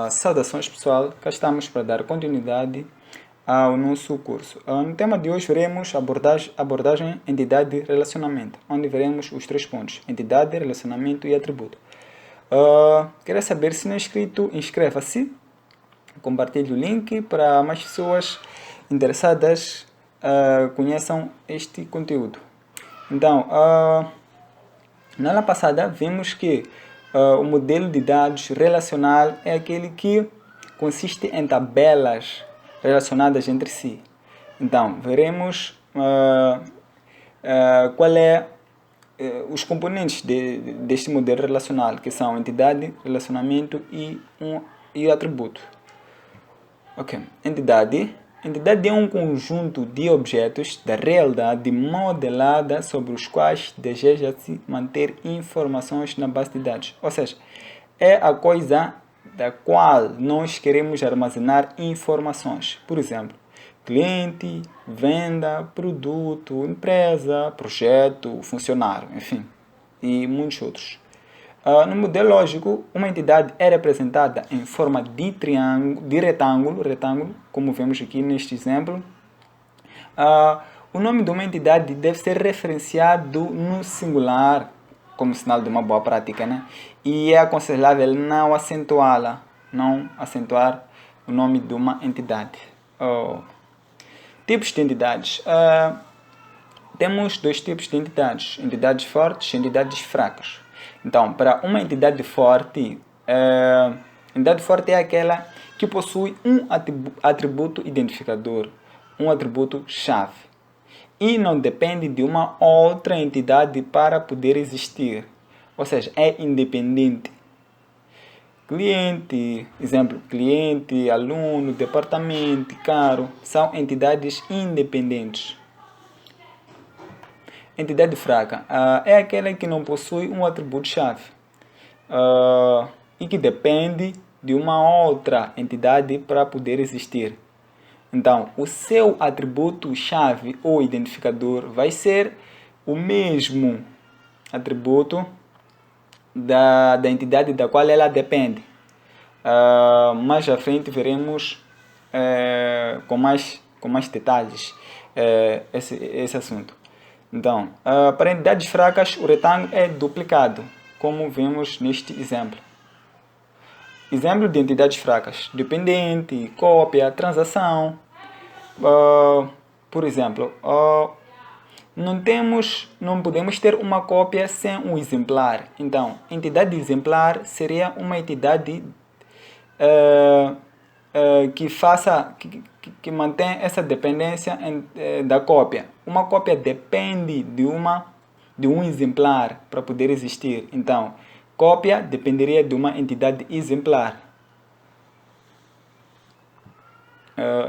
Saudações pessoal, cá estamos para dar continuidade ao nosso curso. No tema de hoje veremos abordagem entidade e relacionamento, onde veremos os 3 pontos, entidade, relacionamento e atributo. Queria saber se não é inscrito, inscreva-se, compartilhe o link para mais pessoas interessadas conheçam este conteúdo. Então, na aula passada vimos que o modelo de dados relacional é aquele que consiste em tabelas relacionadas entre si. Então, veremos qual é os componentes deste modelo relacional, que são entidade, relacionamento e atributo. Ok, entidade. Entidade é um conjunto de objetos da realidade modelada sobre os quais deseja-se manter informações na base de dados. Ou seja, é a coisa da qual nós queremos armazenar informações. Por exemplo, cliente, venda, produto, empresa, projeto, funcionário, enfim, e muitos outros. No modelo lógico, uma entidade é representada em forma de retângulo, como vemos aqui neste exemplo. O nome de uma entidade deve ser referenciado no singular, como sinal de uma boa prática, né? E é aconselhável não acentuá-la, não acentuar o nome de uma entidade. Tipos de entidades. Temos 2 tipos de entidades, entidades fortes e entidades fracas. Então, para uma entidade forte é aquela que possui um atributo identificador, um atributo chave, e não depende de uma outra entidade para poder existir, ou seja, é independente. Cliente, exemplo, cliente, aluno, departamento, carro, são entidades independentes. Entidade fraca é aquela que não possui um atributo-chave e que depende de uma outra entidade para poder existir. Então, o seu atributo-chave ou identificador vai ser o mesmo atributo da entidade da qual ela depende. Mais à frente veremos com mais detalhes esse assunto. Então, para entidades fracas, o retângulo é duplicado, como vemos neste exemplo. Exemplo de entidades fracas: dependente, cópia, transação. Por exemplo, não podemos ter uma cópia sem um exemplar. Então, entidade exemplar seria uma entidade que mantém essa dependência da cópia. Uma cópia depende de um exemplar para poder existir. Então, cópia dependeria de uma entidade exemplar.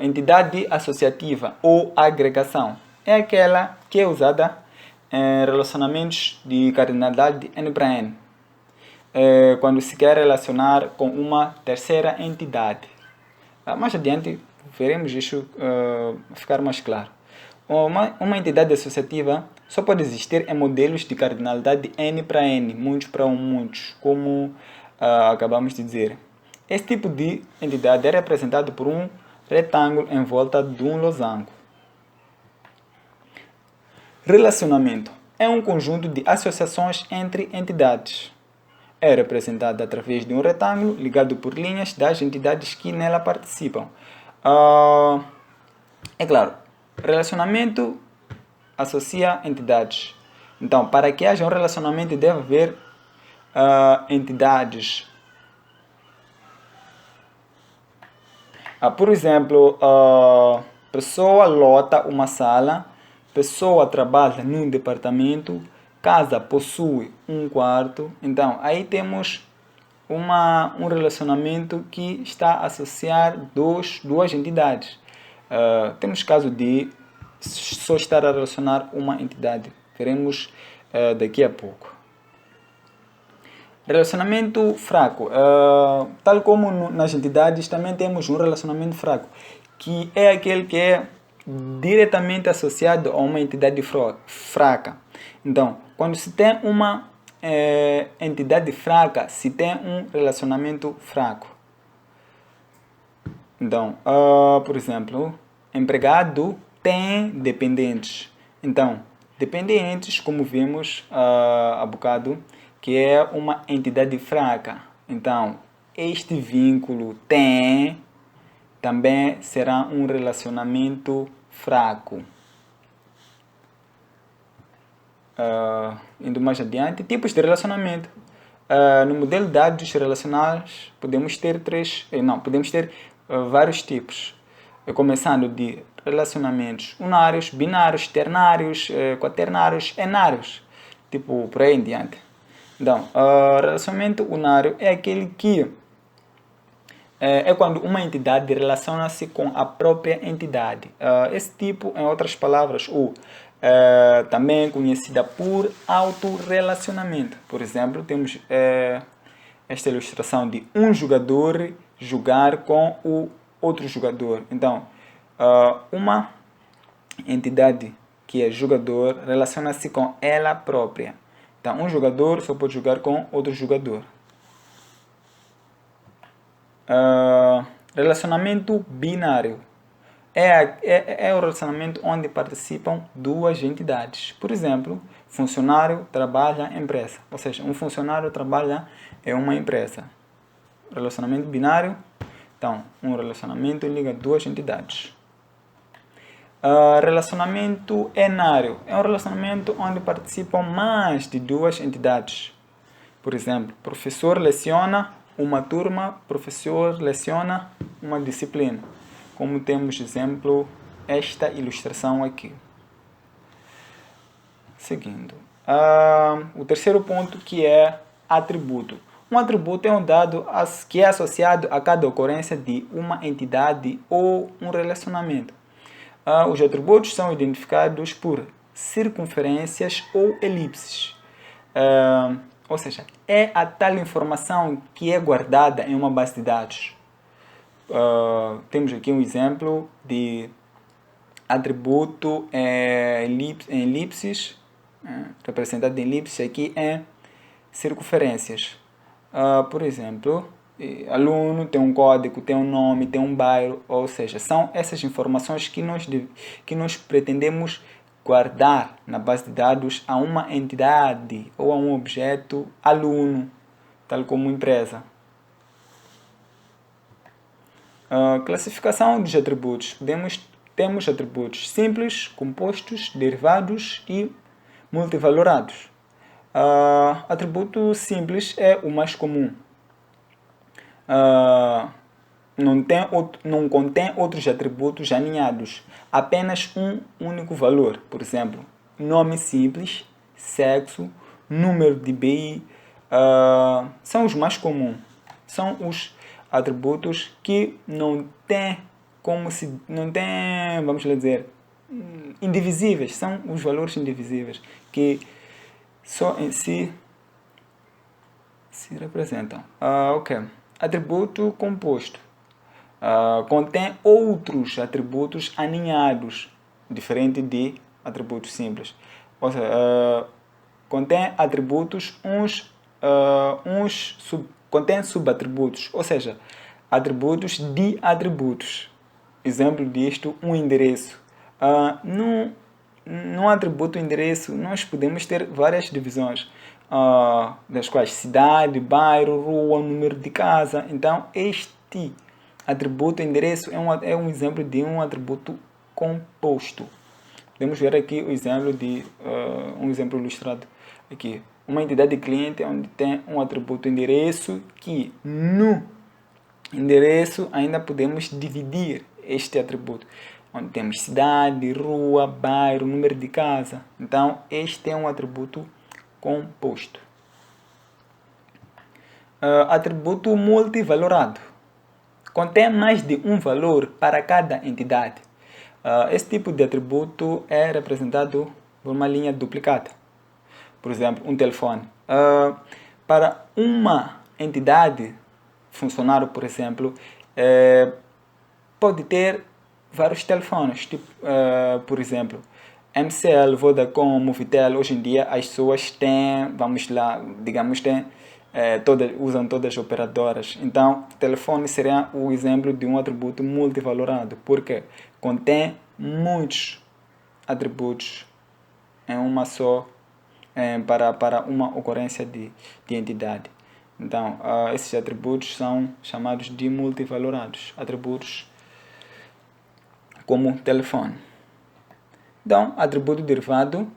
Entidade associativa ou agregação é aquela que é usada em relacionamentos de cardinalidade N para N, quando se quer relacionar com uma terceira entidade. Mais adiante veremos isso ficar mais claro. Uma entidade associativa só pode existir em modelos de cardinalidade N para N, muitos para muitos, como acabamos de dizer. Esse tipo de entidade é representado por um retângulo em volta de um losango. Relacionamento é um conjunto de associações entre entidades. É representado através de um retângulo ligado por linhas das entidades que nela participam. É claro, relacionamento associa entidades. Então, para que haja um relacionamento, deve haver entidades. Por exemplo, pessoa lota uma sala, pessoa trabalha num departamento, casa possui um quarto. Então, aí temos um relacionamento que está a associar duas entidades. Temos caso de só estar a relacionar uma entidade. Veremos daqui a pouco. Relacionamento fraco. Tal como nas entidades, também temos um relacionamento fraco, que é aquele que é diretamente associado a uma entidade fraca. Então, quando se tem uma entidade fraca, se tem um relacionamento fraco. Então, por exemplo, empregado tem dependentes. Então, dependentes, como vimos há bocado, que é uma entidade fraca. Então, este vínculo tem também será um relacionamento fraco. Indo mais adiante, tipos de relacionamento. No modelo de dados relacionais, podemos ter vários tipos. Começando de relacionamentos unários, binários, ternários, quaternários, enários. Tipo, por aí em diante. Então, relacionamento unário é aquele que é quando uma entidade relaciona-se com a própria entidade. Esse tipo, em outras palavras, também conhecida por autorrelacionamento. Por exemplo, temos esta ilustração de um jogador jogar com o outro jogador. Então, uma entidade que é jogador relaciona-se com ela própria. Então, um jogador só pode jogar com outro jogador. Relacionamento binário é o relacionamento onde participam duas entidades. Por exemplo, funcionário trabalha em empresa. Ou seja, um funcionário trabalha em uma empresa. Relacionamento binário. Então, um relacionamento liga duas entidades. Relacionamento enário é um relacionamento onde participam mais de duas entidades. Por exemplo, professor leciona uma turma, professor leciona uma disciplina. Como temos exemplo, esta ilustração aqui. Seguindo. O terceiro ponto, que é atributo. Um atributo é um dado que é associado a cada ocorrência de uma entidade ou um relacionamento. Os atributos são identificados por circunferências ou elipses. Ou seja, é a tal informação que é guardada em uma base de dados. Temos aqui um exemplo de atributo em elipses, representado em elipses aqui em circunferências. Por exemplo, aluno tem um código, tem um nome, tem um bairro, ou seja, são essas informações que nós pretendemos guardar na base de dados a uma entidade ou a um objeto aluno, tal como empresa. Classificação dos atributos. Temos atributos simples, compostos, derivados e multivalorados. Atributo simples é o mais comum. Não contém outros atributos aninhados, apenas um único valor. Por exemplo, nome simples, sexo, número de DBI, são os mais comuns. São os atributos que não têm, vamos dizer, indivisíveis. São os valores indivisíveis que só em si se representam. Ok. Atributo composto. Contém outros atributos aninhados, diferente de atributos simples. Ou seja, contém atributos, contém subatributos, ou seja, atributos de atributos. Exemplo disto, um endereço. No atributo endereço, nós podemos ter várias divisões, das quais cidade, bairro, rua, número de casa. Então, este atributo endereço é um exemplo de um atributo composto. Podemos ver aqui o exemplo de um exemplo ilustrado aqui. Uma entidade cliente onde tem um atributo endereço, que no endereço ainda podemos dividir este atributo, onde temos cidade, rua, bairro, número de casa. Então, este é um atributo composto. Atributo multivalorado. Contém mais de um valor para cada entidade. Esse tipo de atributo é representado por uma linha duplicada. Por exemplo, um telefone. Para uma entidade, funcionário, por exemplo, pode ter vários telefones. Tipo, por exemplo, MCL, Vodacom, Movitel. Hoje em dia as pessoas têm, tem usam todas as operadoras. Então, telefone seria o exemplo de um atributo multivalorado, porque contém muitos atributos em uma só, para uma ocorrência de entidade. Então, esses atributos são chamados de multivalorados, atributos como telefone. Então, atributo derivado,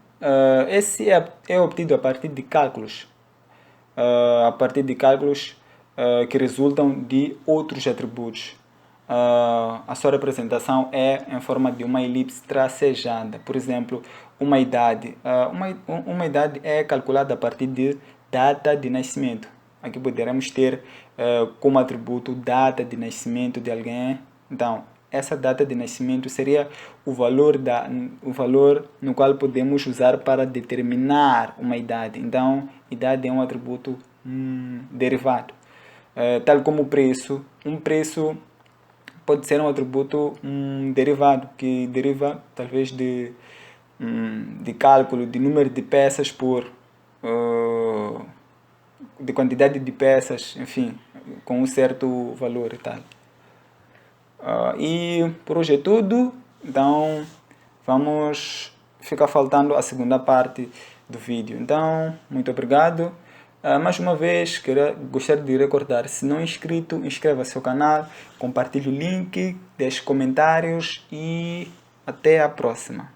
esse é obtido a partir de cálculos, que resultam de outros atributos. A sua representação é em forma de uma elipse tracejada. Por exemplo, uma idade. Uma idade é calculada a partir de data de nascimento. Aqui poderemos ter como atributo data de nascimento de alguém. Então, essa data de nascimento seria o valor no qual podemos usar para determinar uma idade. Então, idade é um atributo derivado. Tal como o preço. Um preço pode ser um atributo derivado, que deriva talvez de cálculo de número de peças de quantidade de peças, enfim, com um certo valor e tal. E por hoje é tudo. Então fica faltando a segunda parte do vídeo. Então, muito obrigado. Mais uma vez, gostaria de recordar, se não é inscrito, inscreva-se ao canal, compartilhe o link, deixe comentários e até a próxima.